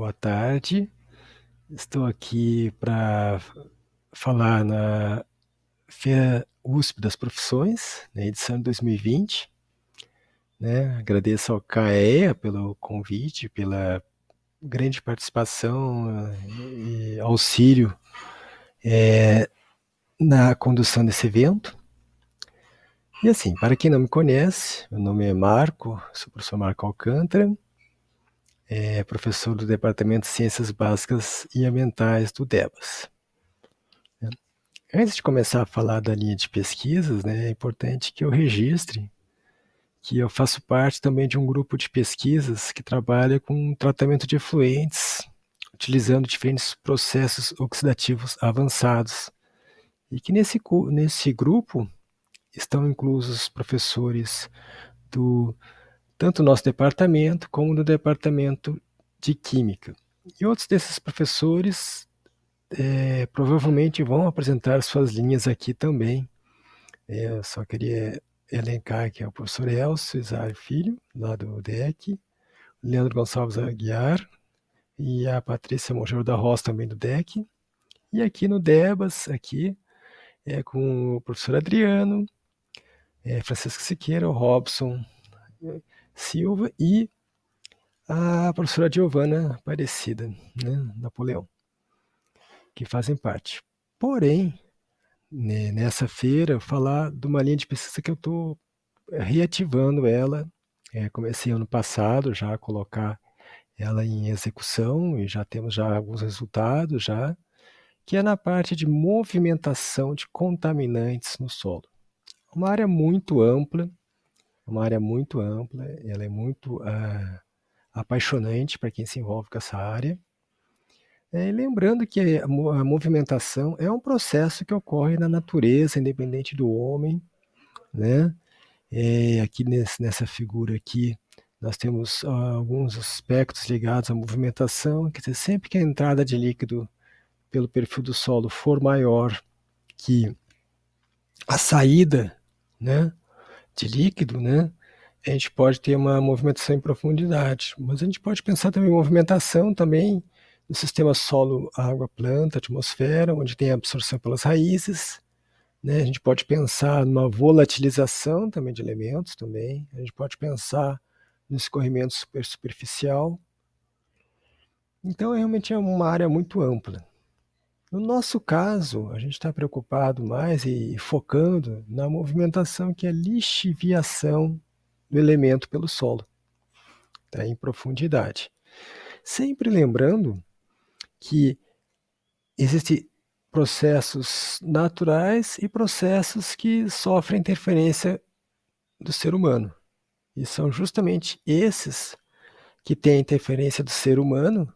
boa tarde. Estou aqui para falar na Feira USP das Profissões, na edição de 2020. Né? Agradeço ao CAEA pelo convite, pela grande participação e auxílio na condução desse evento. E assim, para quem não me conhece, meu nome é Marco, sou o professor Marco Alcântara, professor do Departamento de Ciências Básicas e Ambientais do DEBAS. Antes de começar a falar da linha de pesquisas, né, é importante que eu registre que eu faço parte também de um grupo de pesquisas que trabalha com tratamento de efluentes, utilizando diferentes processos oxidativos avançados. E que nesse grupo estão inclusos professores do tanto nosso departamento como do departamento de Química. E outros desses professores provavelmente vão apresentar suas linhas aqui também. Eu só queria elencar que é o professor Elcio Isário Filho, lá do DEC, o Leandro Gonçalves Aguiar e a Patrícia Mongeiro da Roça, também do DEC. E aqui no DEBAS, aqui, com o professor Adriano, Francisco Siqueira, o Robson Silva e a professora Giovana Aparecida, né, Napoleão, que fazem parte. Porém, nessa feira, falar de uma linha de pesquisa que eu estou reativando ela. Comecei ano passado já a colocar ela em execução e já temos já alguns resultados já, que é na parte de movimentação de contaminantes no solo. Uma área muito ampla, ela é muito apaixonante para quem se envolve com essa área. Lembrando que a movimentação é um processo que ocorre na natureza, independente do homem, né? Aqui nessa figura aqui, nós temos alguns aspectos ligados à movimentação, quer dizer, sempre que a entrada de líquido pelo perfil do solo for maior que a saída, né, de líquido, né, a gente pode ter uma movimentação em profundidade, mas a gente pode pensar também em movimentação também no sistema solo, água, planta, atmosfera, onde tem a absorção pelas raízes, né? A gente pode pensar numa volatilização também de elementos também, a gente pode pensar no escorrimento superficial. Então, realmente é uma área muito ampla. No nosso caso, a gente está preocupado mais e focando na movimentação que é a lixiviação do elemento pelo solo, tá? Em profundidade. Sempre lembrando que existem processos naturais e processos que sofrem interferência do ser humano. E são justamente esses que têm a interferência do ser humano,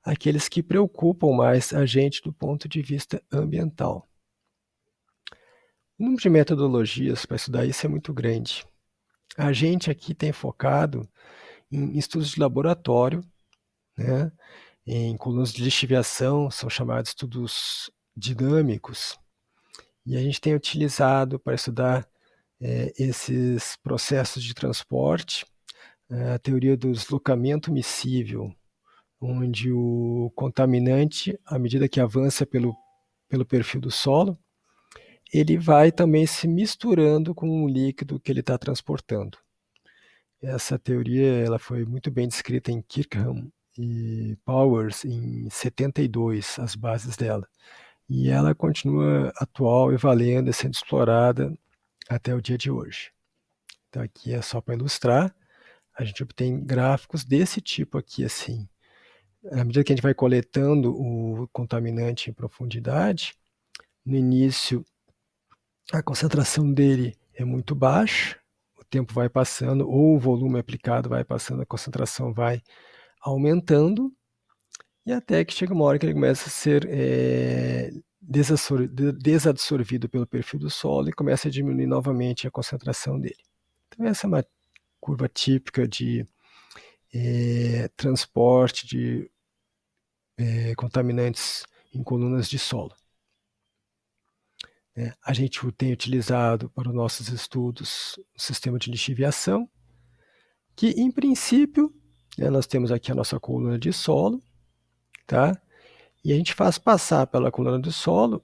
aqueles que preocupam mais a gente do ponto de vista ambiental. O número de metodologias para estudar isso é muito grande. A gente aqui tem focado em estudos de laboratório, né, em colunas de lixiviação, são chamados estudos dinâmicos, e a gente tem utilizado para estudar esses processos de transporte, a teoria do deslocamento miscível, onde o contaminante, à medida que avança pelo perfil do solo, ele vai também se misturando com o líquido que ele está transportando. Essa teoria ela foi muito bem descrita em Kirkham e Powers em 72, as bases dela. E ela continua atual e valendo e sendo explorada até o dia de hoje. Então aqui é só para ilustrar, a gente obtém gráficos desse tipo aqui, assim. À medida que a gente vai coletando o contaminante em profundidade, no início a concentração dele é muito baixa, o tempo vai passando, ou o volume aplicado vai passando, a concentração vai aumentando, e até que chega uma hora que ele começa a ser desabsorvido pelo perfil do solo e começa a diminuir novamente a concentração dele. Então essa é uma curva típica de transporte de contaminantes em colunas de solo. A gente tem utilizado para os nossos estudos o sistema de lixiviação, que em princípio, nós temos aqui a nossa coluna de solo, tá? E a gente faz passar pela coluna do solo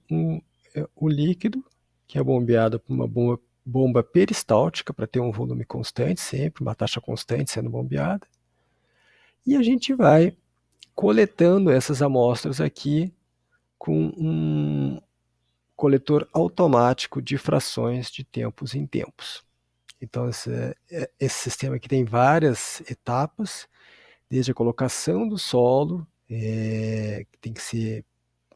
o líquido, que é bombeado por uma bomba peristáltica para ter um volume constante sempre, uma taxa constante sendo bombeada. E a gente vai coletando essas amostras aqui com um coletor automático de frações de tempos em tempos. Então, esse sistema aqui tem várias etapas, desde a colocação do solo, que tem que ser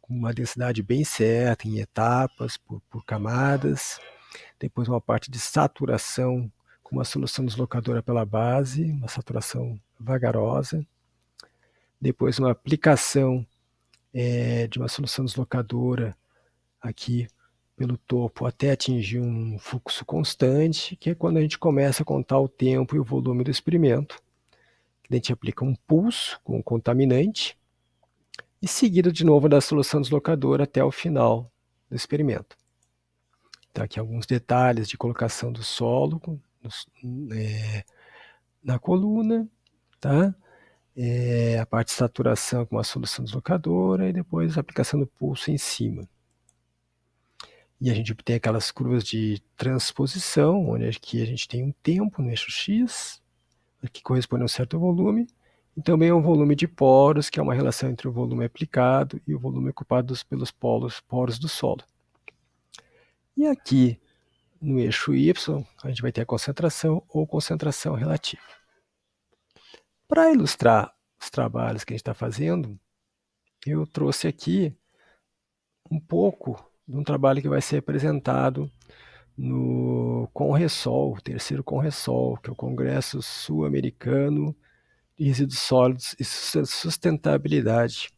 com uma densidade bem certa, em etapas, por camadas. Depois uma parte de saturação com uma solução deslocadora pela base, uma saturação vagarosa. Depois uma aplicação de uma solução deslocadora aqui pelo topo até atingir um fluxo constante, que é quando a gente começa a contar o tempo e o volume do experimento. A gente aplica um pulso com um contaminante e seguido de novo da solução deslocadora até o final do experimento. Então aqui alguns detalhes de colocação do solo na coluna, tá? A parte de saturação com a solução deslocadora e depois a aplicação do pulso em cima. E a gente tem aquelas curvas de transposição, onde aqui a gente tem um tempo no eixo X, que corresponde a um certo volume, e também um volume de poros, que é uma relação entre o volume aplicado e o volume ocupado pelos poros do solo. E aqui, no eixo Y, a gente vai ter a concentração ou concentração relativa. Para ilustrar os trabalhos que a gente está fazendo, eu trouxe aqui um pouco de um trabalho que vai ser apresentado no Conresol, o terceiro Conresol, que é o Congresso Sul-Americano de Resíduos Sólidos e Sustentabilidade,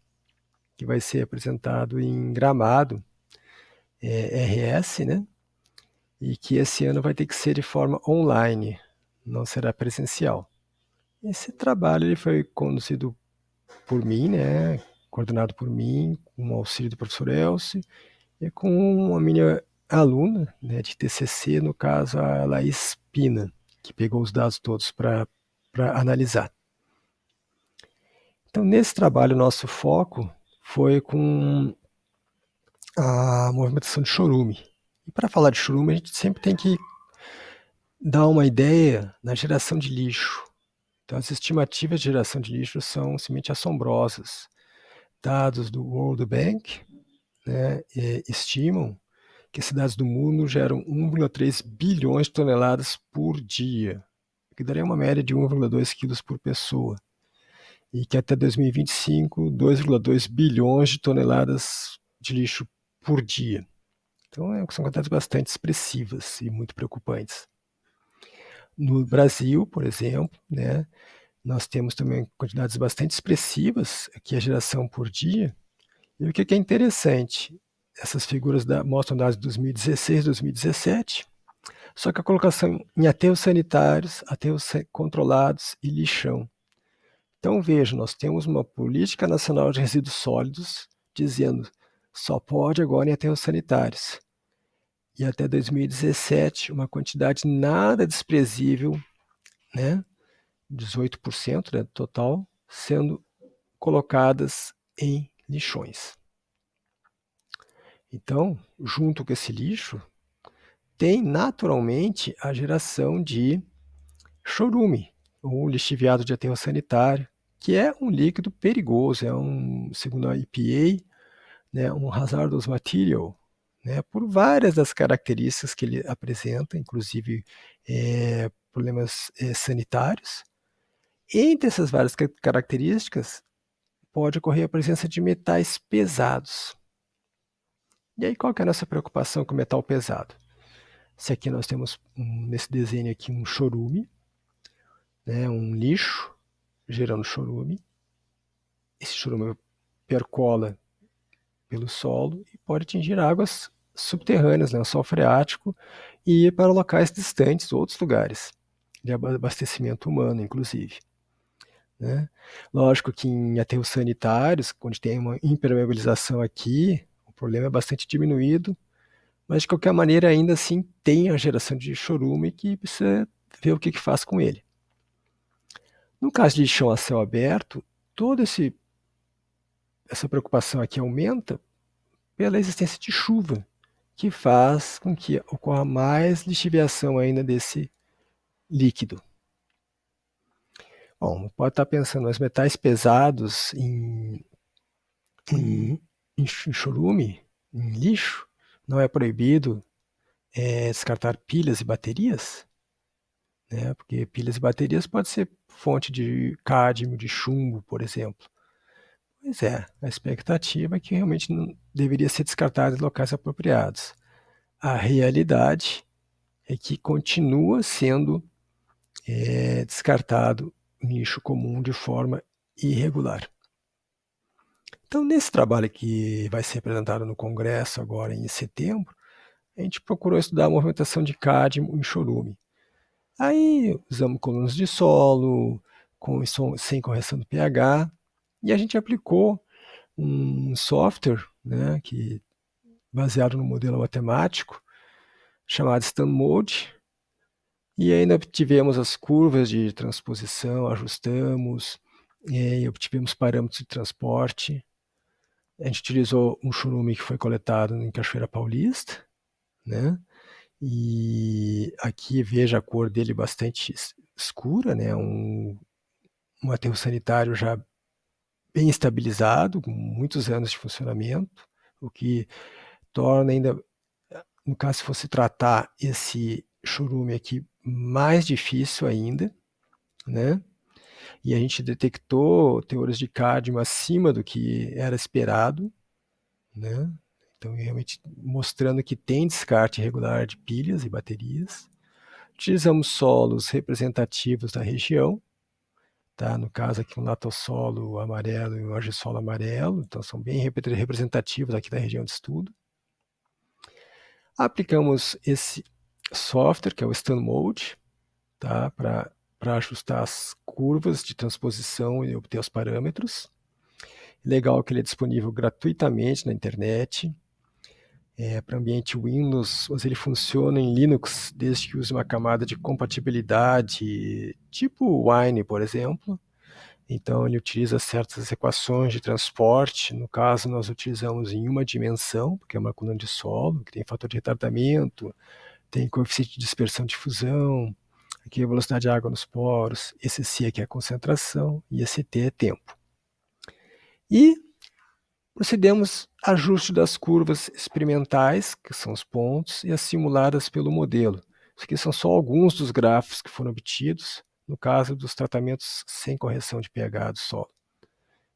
que vai ser apresentado em Gramado, RS, né? E que esse ano vai ter que ser de forma online, não será presencial. Esse trabalho ele foi conduzido por mim, né? Coordenado por mim, com o auxílio do professor Elcio, e com a minha aluna, né, de TCC, no caso a Laís Pina, que pegou os dados todos para analisar. Então, nesse trabalho, nosso foco foi com a movimentação de chorume. E para falar de chorume, a gente sempre tem que dar uma ideia na geração de lixo. Então, as estimativas de geração de lixo são simplesmente assombrosas. Dados do World Bank, né, estimam que as cidades do mundo geram 1,3 bilhões de toneladas por dia, que daria uma média de 1,2 quilos por pessoa, e que até 2025, 2,2 bilhões de toneladas de lixo por dia. Então, são quantidades bastante expressivas e muito preocupantes. No Brasil, por exemplo, né, nós temos também quantidades bastante expressivas, aqui a geração por dia. E o que é interessante, essas figuras mostram dados de 2016, 2017, só que a colocação em aterros sanitários, aterros controlados e lixão. Então veja, nós temos uma política nacional de resíduos sólidos dizendo só pode agora em aterros sanitários. E até 2017, uma quantidade nada desprezível, né, 18%, né, do total, sendo colocadas em lixões. Então, junto com esse lixo, tem naturalmente a geração de chorume, ou lixiviado de aterro sanitário, que é um líquido perigoso, segundo a EPA, né, um hazardous material, né, por várias das características que ele apresenta, inclusive problemas sanitários. Entre essas várias características, pode ocorrer a presença de metais pesados. E aí, qual que é a nossa preocupação com metal pesado? Se aqui nós temos, nesse desenho aqui, um chorume, né, um lixo gerando chorume. Esse chorume percola pelo solo e pode atingir águas subterrâneas, lençol freático, e ir para locais distantes, outros lugares, de abastecimento humano, inclusive. Né? Lógico que em aterros sanitários, onde tem uma impermeabilização aqui, o problema é bastante diminuído, mas de qualquer maneira ainda assim tem a geração de chorume que precisa ver o que faz com ele. No caso de lixão a céu aberto, toda essa preocupação aqui aumenta pela existência de chuva, que faz com que ocorra mais lixiviação ainda desse líquido. Bom, pode estar pensando, os metais pesados em chorume, em lixo, não é proibido descartar pilhas e baterias? Né? Porque pilhas e baterias pode ser fonte de cádmio, de chumbo, por exemplo. Pois é, a expectativa é que realmente não deveria ser descartado em locais apropriados. A realidade é que continua sendo descartado em lixo comum de forma irregular. Então, nesse trabalho que vai ser apresentado no Congresso agora em setembro, a gente procurou estudar a movimentação de cádmio em chorume. Aí usamos colunas de solo, sem correção do pH, e a gente aplicou um software, né, baseado no modelo matemático, chamado StanMode, e ainda tivemos as curvas de transposição, ajustamos, e obtivemos parâmetros de transporte. A gente utilizou um chorume que foi coletado em Cachoeira Paulista, né? E aqui veja a cor dele bastante escura, né? Um aterro sanitário já bem estabilizado, com muitos anos de funcionamento, o que torna ainda, no caso se fosse tratar esse chorume aqui, mais difícil ainda, né? E a gente detectou teores de cádmio acima do que era esperado, né? Então, realmente mostrando que tem descarte irregular de pilhas e baterias. Utilizamos solos representativos da região, tá? No caso aqui um latossolo amarelo e um argissolo amarelo, então são bem representativos aqui da região de estudo. Aplicamos esse software, que é o StanMode, tá? Para ajustar as curvas de transposição e obter os parâmetros. Legal que ele é disponível gratuitamente na internet. Para ambiente Windows, mas ele funciona em Linux desde que use uma camada de compatibilidade, tipo Wine, por exemplo. Então, ele utiliza certas equações de transporte. No caso, nós utilizamos em uma dimensão, porque é uma coluna de solo, que tem fator de retardamento, tem coeficiente de dispersão de difusão, aqui é a velocidade de água nos poros, esse C aqui é a concentração e esse T é tempo. E procedemos ajuste das curvas experimentais, que são os pontos, e as simuladas pelo modelo. Isso aqui são só alguns dos gráficos que foram obtidos, no caso dos tratamentos sem correção de pH do solo.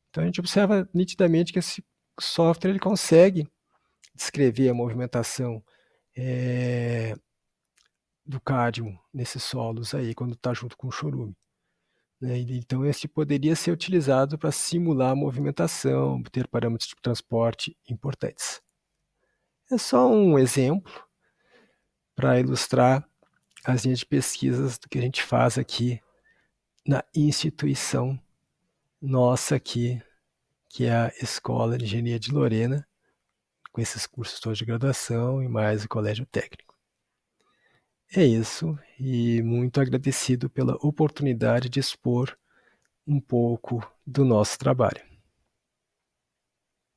Então a gente observa nitidamente que esse software ele consegue descrever a movimentação do cádmio nesses solos aí, quando está junto com o chorume. Né? Então esse poderia ser utilizado para simular a movimentação, ter parâmetros de transporte importantes. É só um exemplo para ilustrar as linhas de pesquisas do que a gente faz aqui na instituição nossa aqui, que é a Escola de Engenharia de Lorena, com esses cursos todos de graduação e mais o colégio técnico. É isso, e muito agradecido pela oportunidade de expor um pouco do nosso trabalho.